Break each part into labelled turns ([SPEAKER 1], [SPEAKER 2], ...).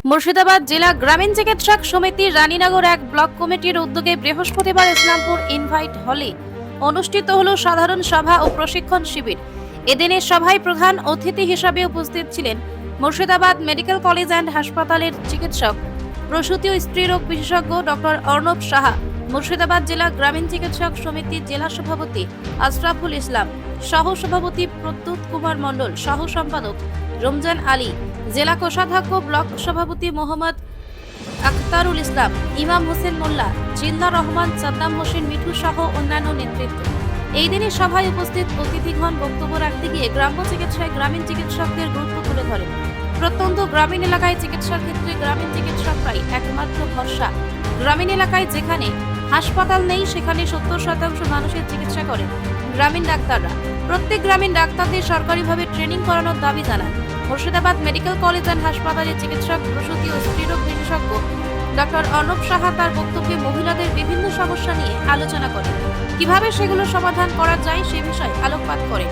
[SPEAKER 1] মুর্শিদাবাদ জেলা গ্রামীণ চিকিৎসক সমিতি রানীনগর এক ব্লক কমিটির উদ্যোগে বৃহস্পতিবার ইসলামপুর ইনভাইট হলে অনুষ্ঠিত হলো সাধারণ সভা ও প্রশিক্ষণ শিবির। এদিনের সভায় প্রধান অতিথি হিসেবে উপস্থিত ছিলেন মুর্শিদাবাদ মেডিকেল কলেজ অ্যান্ড হাসপাতালের চিকিৎসক, প্রসূতি ও স্ত্রীরোগ বিশেষজ্ঞ ডক্টর অর্ণব সাহা, মুর্শিদাবাদ জেলা গ্রামীণ চিকিৎসক সমিতির জেলা সভাপতি আশরাফুল ইসলাম, সহ সভাপতি প্রদ্যুৎ কুমার মণ্ডল, সহ সম্পাদক রমজান আলী, জেলা কোষাধ্যক্ষ ব্লক সভাপতি মোহাম্মদ আখতারুল ইসলাম, ইমাম হোসেন মোল্লা, জিল্লা রহমান, সাদ্দাম হোসেন মিঠু সহ অন্যান্য নেতৃত্ব। এই দিনের সভায় উপস্থিত অতিথিগণ বক্তব্য রাখতে গিয়ে গ্রাম্য চিকিৎসায় গ্রামীণ চিকিৎসকদের গুরুত্ব তুলে ধরেন। প্রত্যন্ত গ্রামীণ এলাকায় চিকিৎসার ক্ষেত্রে গ্রামীণ চিকিৎসকরাই একমাত্র ভরসা। গ্রামীণ এলাকায় যেখানে হাসপাতাল নেই সেখানে 70% মানুষের চিকিৎসা করেন গ্রামীণ ডাক্তাররা। প্রত্যেক গ্রামীণ ডাক্তারদের সরকারিভাবে ট্রেনিং করানোর দাবি জানান মুর্শিদাবাদ মেডিকেল কলেজ অ্যান্ড হাসপাতালের চিকিৎসক, প্রসূতি ও স্ত্রীরোগ বিশেষজ্ঞ ডক্টর অর্ণব সাহা। তার বক্তব্যে মহিলাদের বিভিন্ন সমস্যা নিয়ে আলোচনা করেন, কিভাবে সেগুলো সমাধান করা যায় সে বিষয়ে আলোকপাত করেন।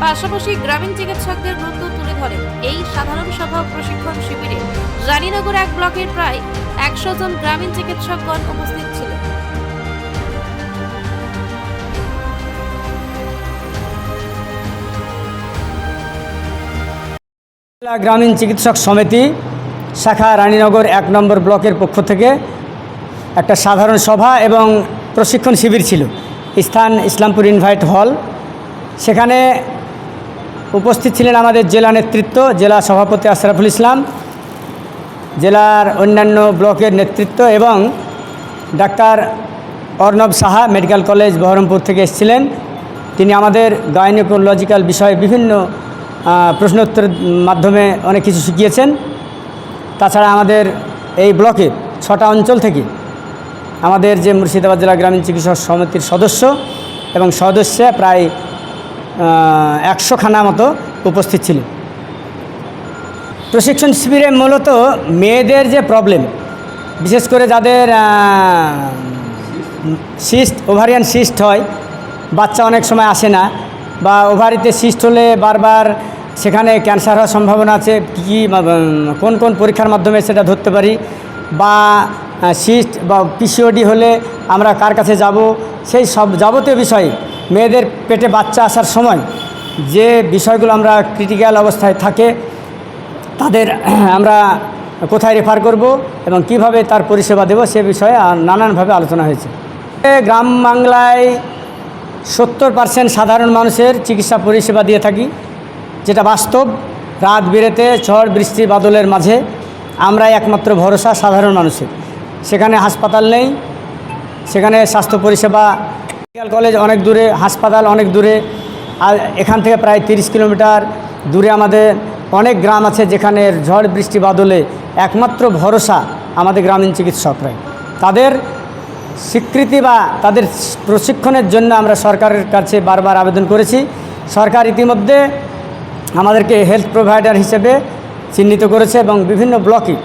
[SPEAKER 1] পাশাপাশি গ্রামীণ চিকিৎসকদের গুরুত্ব তুলে ধরেন। এই সাধারণ সভা ও প্রশিক্ষণ শিবিরে রানীনগর এক ব্লকের প্রায় 100 জন গ্রামীণ চিকিৎসকগণ উপস্থিত ছিলেন।
[SPEAKER 2] গ্রামীণ চিকিৎসক সমিতি শাখা রানীনগর 1 নম্বর ব্লকের পক্ষ থেকে একটা সাধারণ সভা এবং প্রশিক্ষণ শিবির ছিল। স্থান ইসলামপুর ইনভাইট হল। সেখানে উপস্থিত ছিলেন আমাদের জেলা নেতৃত্ব, জেলা সভাপতি আশরাফুল ইসলাম, জেলার অন্যান্য ব্লকের নেতৃত্ব এবং doctor Arnab Saha medical college Baharampur থেকে এসেছিলেন। তিনি আমাদের গাইনোকোলজিক্যাল বিষয়ে বিভিন্ন প্রশ্নোত্তরের মাধ্যমে অনেক কিছু শিখিয়েছেন। তাছাড়া আমাদের এই ব্লকে 6টা অঞ্চল থেকে আমাদের যে মুর্শিদাবাদ জেলা গ্রামীণ চিকিৎসক সমিতির সদস্য এবং সদস্য প্রায় 100 খানা মতো উপস্থিত ছিলেন। প্রশিক্ষণ শিবিরে মূলত মেয়েদের যে প্রবলেম, বিশেষ করে যাদের ওভারিয়ান সিস্ট হয়, বাচ্চা অনেক সময় আসে না, বা ওভারিতে সিস্ট হলে বারবার সেখানে ক্যান্সার হওয়ার সম্ভাবনা আছে, কোন কোন পরীক্ষার মাধ্যমে সেটা ধরতে পারি, বা সিস্ট বা পিসিওডি হলে আমরা কার কাছে যাব, সেই সব যাবতীয় বিষয়ে মেয়েদের পেটে বাচ্চা আসার সময় যে বিষয়গুলো আমরা ক্রিটিক্যাল অবস্থায় থাকে তাদের আমরা কোথায় রেফার করব এবং কিভাবে তার পরিষেবা দেব সে বিষয়ে নানানভাবে আলোচনা হয়েছে। গ্রাম বাংলায় 70% সাধারণ মানুষের চিকিৎসা পরিষেবা দিয়ে থাকি, যেটা বাস্তব। রাত বিরেতে ঝড় বৃষ্টি বাদলের মাঝে আমরাই একমাত্র ভরসা সাধারণ মানুষের। সেখানে হাসপাতাল নেই, সেখানে স্বাস্থ্য পরিষেবা, মেডিকেল কলেজ অনেক দূরে, হাসপাতাল অনেক দূরে। আর এখান থেকে প্রায় 30 কিলোমিটার দূরে আমাদের অনেক গ্রাম আছে যেখানে ঝড় বৃষ্টি বাদলে একমাত্র ভরসা আমাদের গ্রামীণ চিকিৎসকরাই। তাদের স্বীকৃতি বা তাদের প্রশিক্ষণের জন্য আমরা সরকারের কাছে বারবার আবেদন করেছি। সরকার ইতিমধ্যে আমাদেরকে হেলথ প্রোভাইডার হিসেবে চিহ্নিত করেছে এবং বিভিন্ন ব্লকে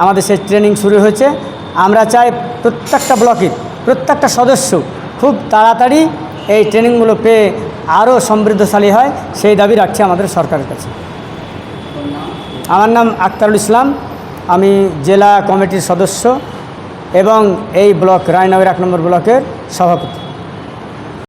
[SPEAKER 2] আমাদের সেই ট্রেনিং শুরু হয়েছে। আমরা চাই প্রত্যেকটা ব্লকে প্রত্যেকটা সদস্য খুব তাড়াতাড়ি এই ট্রেনিংগুলো পেয়ে আরও সমৃদ্ধশালী হয়, সেই দাবি রাখছি আমাদের সরকারের কাছে। আমার নাম আখতারুল ইসলাম, আমি জেলা কমিটির সদস্য এবং এই ব্লক রানীনগর 1 নম্বর ব্লকের সভাপতি।